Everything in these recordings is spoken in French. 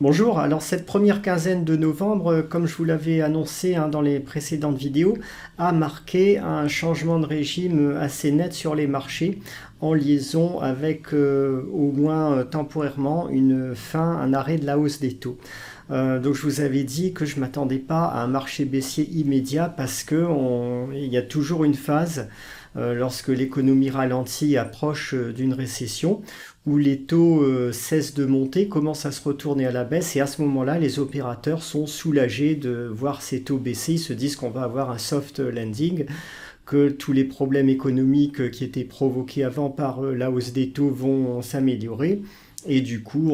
Bonjour, alors cette première quinzaine de novembre, comme je vous l'avais annoncé dans les précédentes vidéos, a marqué un changement de régime assez net sur les marchés en liaison avec au moins temporairement une fin, un arrêt de la hausse des taux. Donc je vous avais dit que je ne m'attendais pas à un marché baissier immédiat parce qu'il y a toujours une phase lorsque l'économie ralentit et approche d'une récession où les taux cessent de monter, commencent à se retourner à la baisse et à ce moment-là, les opérateurs sont soulagés de voir ces taux baisser. Ils se disent qu'on va avoir un soft landing, que tous les problèmes économiques qui étaient provoqués avant par la hausse des taux vont s'améliorer. Et du coup,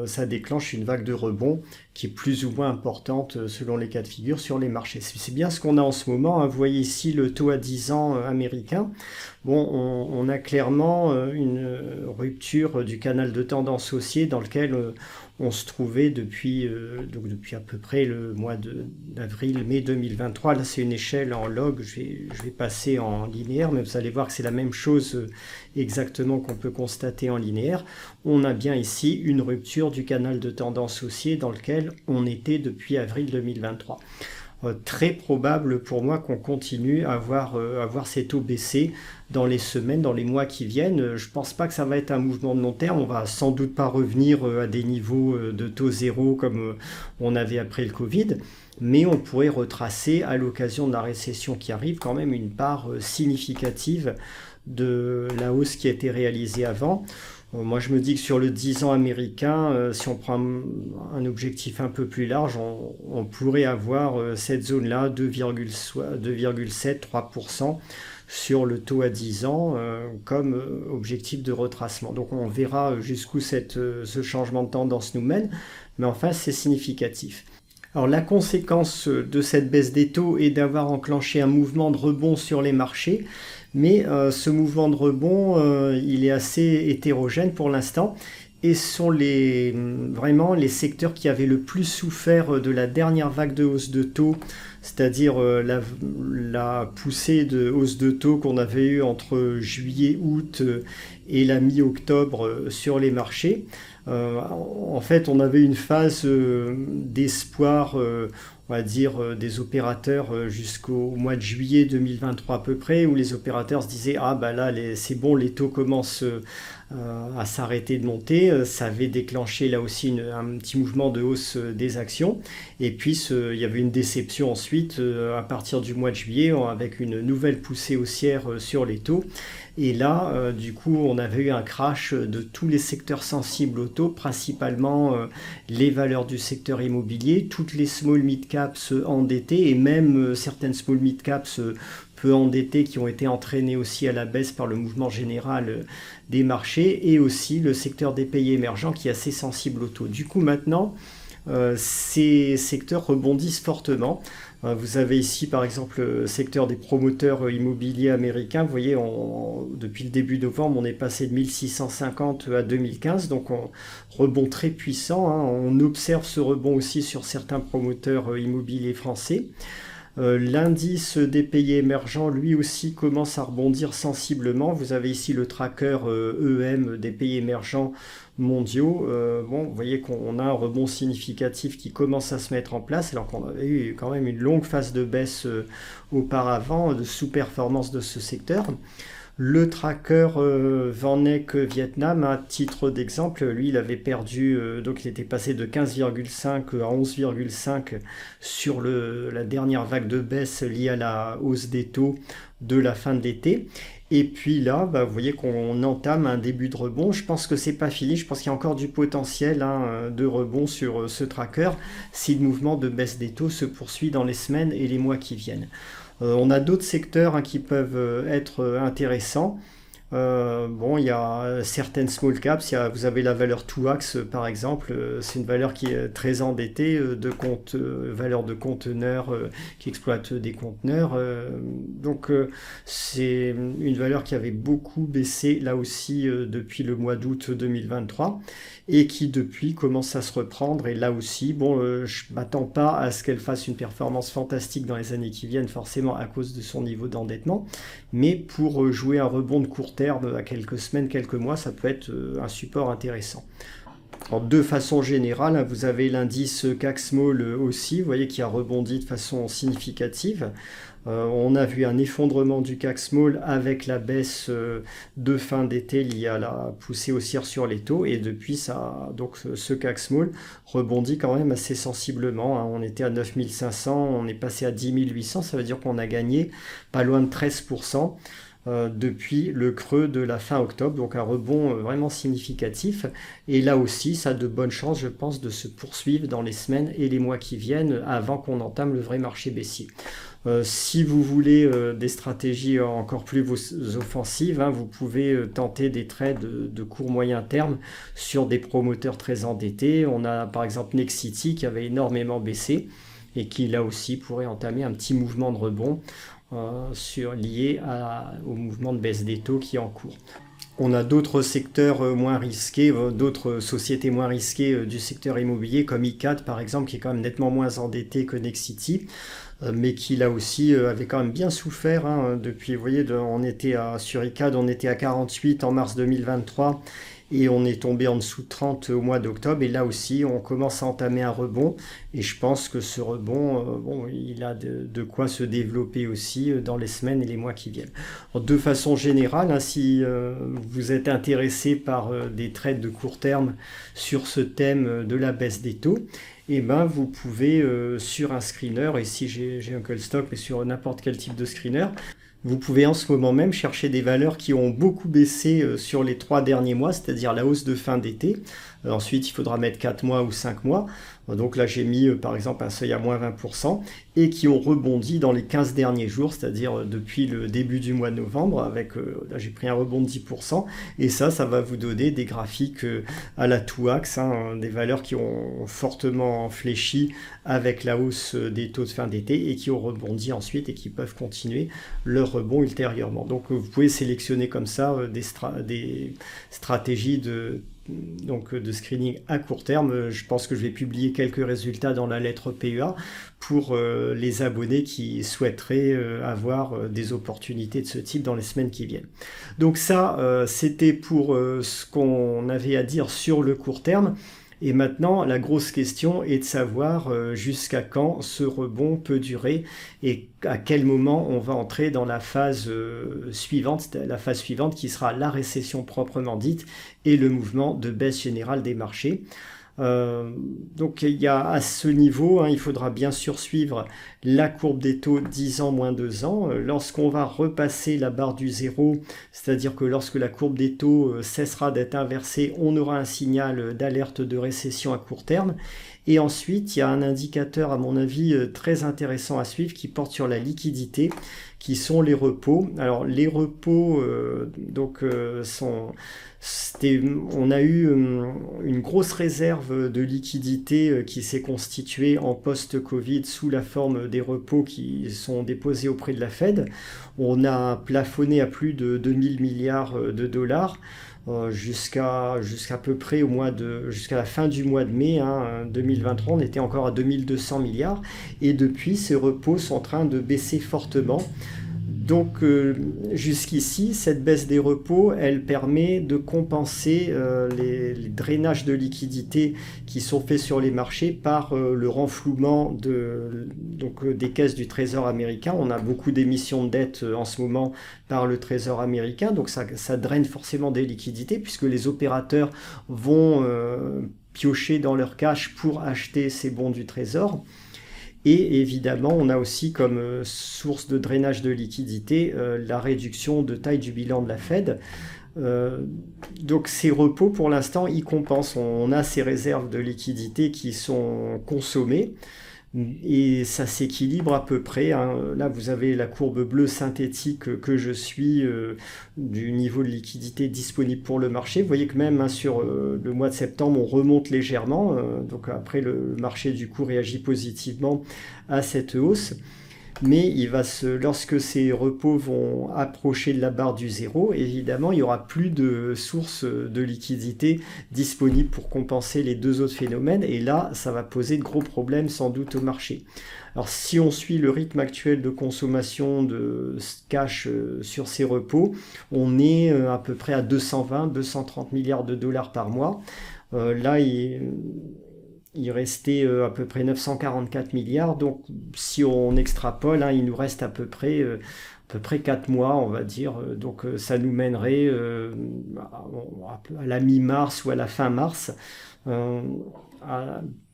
ça déclenche une vague de rebond qui est plus ou moins importante selon les cas de figure sur les marchés. C'est bien ce qu'on a en ce moment. Vous voyez ici le taux à 10 ans américain. Bon, on a clairement une rupture du canal de tendance haussier dans lequel on se trouvait depuis à peu près le mois d'avril-mai 2023. Là, c'est une échelle en log. Je vais passer en linéaire, mais vous allez voir que c'est la même chose exactement qu'on peut constater en linéaire. On a bien ici une rupture du canal de tendance haussier dans lequel on était depuis avril 2023. Très probable pour moi qu'on continue à voir ces taux baisser dans les semaines, dans les mois qui viennent. Je ne pense pas que ça va être un mouvement de long terme. On va sans doute pas revenir à des niveaux de taux zéro comme on avait après le Covid, mais on pourrait retracer à l'occasion de la récession qui arrive quand même une part significative de la hausse qui a été réalisée avant. Moi, je me dis que sur le 10 ans américain, si on prend un objectif un peu plus large, on pourrait avoir cette zone-là, 2,7-3% sur le taux à 10 ans comme objectif de retracement. Donc on verra jusqu'où ce changement de tendance nous mène, mais enfin c'est significatif. Alors la conséquence de cette baisse des taux est d'avoir enclenché un mouvement de rebond sur les marchés, mais ce mouvement de rebond, il est assez hétérogène pour l'instant et sont vraiment les secteurs qui avaient le plus souffert de la dernière vague de hausse de taux, c'est-à-dire la poussée de hausse de taux qu'on avait eue entre juillet, août et la mi-octobre sur les marchés. En fait, on avait une phase d'espoir, on va dire, des opérateurs jusqu'au mois de juillet 2023 à peu près, où les opérateurs se disaient ah bah là c'est bon, les taux commencent à s'arrêter de monter. Ça avait déclenché là aussi un petit mouvement de hausse des actions. Et puis il y avait une déception ensuite à partir du mois de juillet avec une nouvelle poussée haussière sur les taux. Et là, du coup, on avait eu un crash de tous les secteurs sensibles au taux, principalement les valeurs du secteur immobilier, toutes les small mid caps endettées et même certaines small mid caps peu endettées qui ont été entraînées aussi à la baisse par le mouvement général des marchés et aussi le secteur des pays émergents qui est assez sensible au taux. Du coup, maintenant, ces secteurs rebondissent fortement. Vous avez ici par exemple le secteur des promoteurs immobiliers américains. Vous voyez, depuis le début novembre, on est passé de 1650 à 2015, donc un rebond très puissant. On observe ce rebond aussi sur certains promoteurs immobiliers français. L'indice des pays émergents, lui aussi, commence à rebondir sensiblement. Vous avez ici le tracker EM des pays émergents mondiaux. Bon, vous voyez qu'on a un rebond significatif qui commence à se mettre en place, alors qu'on avait eu quand même une longue phase de baisse auparavant, de sous-performance de ce secteur. Le tracker VanEck Vietnam, à titre d'exemple, lui il avait perdu, donc il était passé de 15,5 à 11,5 sur la dernière vague de baisse liée à la hausse des taux de la fin de l'été. Et puis là, vous voyez qu'on entame un début de rebond. Je pense que c'est pas fini. Je pense qu'il y a encore du potentiel de rebond sur ce tracker si le mouvement de baisse des taux se poursuit dans les semaines et les mois qui viennent. On a d'autres secteurs qui peuvent être intéressants. Bon, il y a certaines small caps, vous avez la valeur Tuax par exemple, c'est une valeur qui est très endettée, valeur de conteneurs qui exploite des conteneurs. Donc c'est une valeur qui avait beaucoup baissé là aussi depuis le mois d'août 2023 et qui depuis commence à se reprendre. Et là aussi, bon, je ne m'attends pas à ce qu'elle fasse une performance fantastique dans les années qui viennent, forcément à cause de son niveau d'endettement, mais pour jouer un rebond de court terme à quelques semaines, quelques mois, ça peut être un support intéressant. Alors, de façon générale, hein, vous avez l'indice CAC Small aussi, vous voyez, qui a rebondi de façon significative. On a vu un effondrement du CAC Small avec la baisse de fin d'été liée à la poussée haussière sur les taux, et depuis ça, donc ce CAC Small rebondit quand même assez sensiblement, hein. On était à 9500, on est passé à 10 800, ça veut dire qu'on a gagné pas loin de 13%. Depuis le creux de la fin octobre, donc un rebond vraiment significatif. Et là aussi, ça a de bonnes chances, je pense, de se poursuivre dans les semaines et les mois qui viennent avant qu'on entame le vrai marché baissier. Si vous voulez des stratégies encore plus offensives, hein, vous pouvez tenter des trades de court moyen terme sur des promoteurs très endettés. On a par exemple Nexity qui avait énormément baissé et qui là aussi pourrait entamer un petit mouvement de rebond lié au mouvement de baisse des taux qui est en cours. On a d'autres secteurs moins risqués, d'autres sociétés moins risquées du secteur immobilier comme ICAD par exemple, qui est quand même nettement moins endetté que Nexity, mais qui là aussi avait quand même bien souffert, hein, depuis, vous voyez, sur ICAD on était à 48 en mars 2023 et on est tombé en dessous de 30 au mois d'octobre, et là aussi on commence à entamer un rebond, et je pense que ce rebond, il a de quoi se développer aussi dans les semaines et les mois qui viennent. Alors, de façon générale, hein, si vous êtes intéressé par des trades de court terme sur ce thème de la baisse des taux, et ben vous pouvez sur un screener, et si j'ai Uncle Stock, mais sur n'importe quel type de screener, vous pouvez en ce moment même chercher des valeurs qui ont beaucoup baissé sur les 3 derniers mois, c'est-à-dire la hausse de fin d'été. Ensuite, il faudra mettre 4 mois ou 5 mois. Donc là, j'ai mis par exemple un seuil à moins 20%, et qui ont rebondi dans les 15 derniers jours, c'est-à-dire depuis le début du mois de novembre. Là, j'ai pris un rebond de 10%, et ça va vous donner des graphiques à la Touax, hein, des valeurs qui ont fortement fléchi avec la hausse des taux de fin d'été et qui ont rebondi ensuite et qui peuvent continuer leur rebond ultérieurement. Donc vous pouvez sélectionner comme ça des stratégies de screening à court terme. Je pense que je vais publier quelques résultats dans la lettre PEA pour les abonnés qui souhaiteraient avoir des opportunités de ce type dans les semaines qui viennent. Donc ça, c'était pour ce qu'on avait à dire sur le court terme. Et maintenant, la grosse question est de savoir jusqu'à quand ce rebond peut durer et à quel moment on va entrer dans la phase suivante, qui sera la récession proprement dite et le mouvement de baisse générale des marchés. Donc il y a à ce niveau, hein, il faudra bien sûr suivre la courbe des taux 10 ans moins 2 ans. Lorsqu'on va repasser la barre du zéro, c'est-à-dire que lorsque la courbe des taux cessera d'être inversée, on aura un signal d'alerte de récession à court terme. Et ensuite, il y a un indicateur, à mon avis, très intéressant à suivre qui porte sur la liquidité, qui sont les repos. Alors, les repos, on a eu une grosse réserve de liquidité qui s'est constituée en post-Covid sous la forme des repos qui sont déposés auprès de la Fed. On a plafonné à plus de 2000 milliards de dollars. Jusqu'à peu près jusqu'à la fin du mois de mai 2023, on était encore à 2200 milliards, et depuis, ces repos sont en train de baisser fortement. Donc jusqu'ici, cette baisse des repos, elle permet de compenser les drainages de liquidités qui sont faits sur les marchés par le renflouement des caisses du Trésor américain. On a beaucoup d'émissions de dette en ce moment par le Trésor américain, donc ça draine forcément des liquidités puisque les opérateurs vont piocher dans leur cash pour acheter ces bons du Trésor. Et évidemment, on a aussi comme source de drainage de liquidité la réduction de taille du bilan de la Fed. Donc ces repos, pour l'instant, ils compensent. On a ces réserves de liquidité qui sont consommées, et ça s'équilibre à peu près, hein. Là, vous avez la courbe bleue synthétique que je suis du niveau de liquidité disponible pour le marché. Vous voyez que même sur le mois de septembre, on remonte légèrement. Donc après, le marché du coup réagit positivement à cette hausse. Mais lorsque ces repos vont approcher de la barre du zéro, évidemment, il n'y aura plus de sources de liquidité disponibles pour compenser les deux autres phénomènes. Et là, ça va poser de gros problèmes sans doute au marché. Alors, si on suit le rythme actuel de consommation de cash sur ces repos, on est à peu près à 220-230 milliards de dollars par mois. Là, il restait à peu près 944 milliards. Donc, si on extrapole, hein, il nous reste à peu près 4 mois, on va dire. Donc, ça nous mènerait à la mi-mars ou à la fin mars. Euh,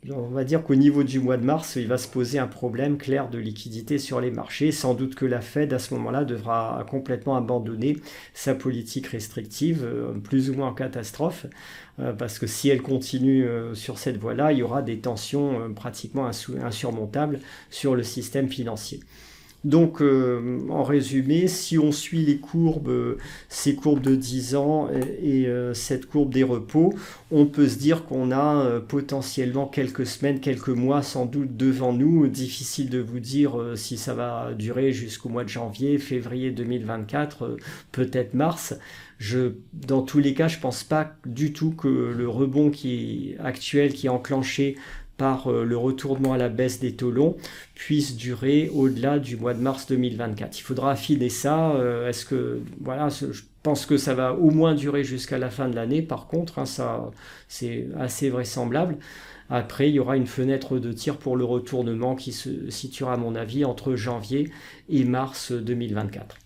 on va dire qu'au niveau du mois de mars, il va se poser un problème clair de liquidité sur les marchés. Sans doute que la Fed, à ce moment-là, devra complètement abandonner sa politique restrictive, plus ou moins en catastrophe, parce que si elle continue sur cette voie-là, il y aura des tensions pratiquement insurmontables sur le système financier. Donc, en résumé, si on suit les courbes, ces courbes de 10 ans et cette courbe des repos, on peut se dire qu'on a potentiellement quelques semaines, quelques mois sans doute devant nous. Difficile de vous dire si ça va durer jusqu'au mois de janvier, février 2024, peut-être mars. Dans tous les cas, je ne pense pas du tout que le rebond actuel qui est enclenché par le retournement à la baisse des taux longs puisse durer au-delà du mois de mars 2024. Il faudra affiner ça. Je pense que ça va au moins durer jusqu'à la fin de l'année. Par contre, hein, ça, c'est assez vraisemblable. Après, il y aura une fenêtre de tir pour le retournement qui se situera, à mon avis, entre janvier et mars 2024.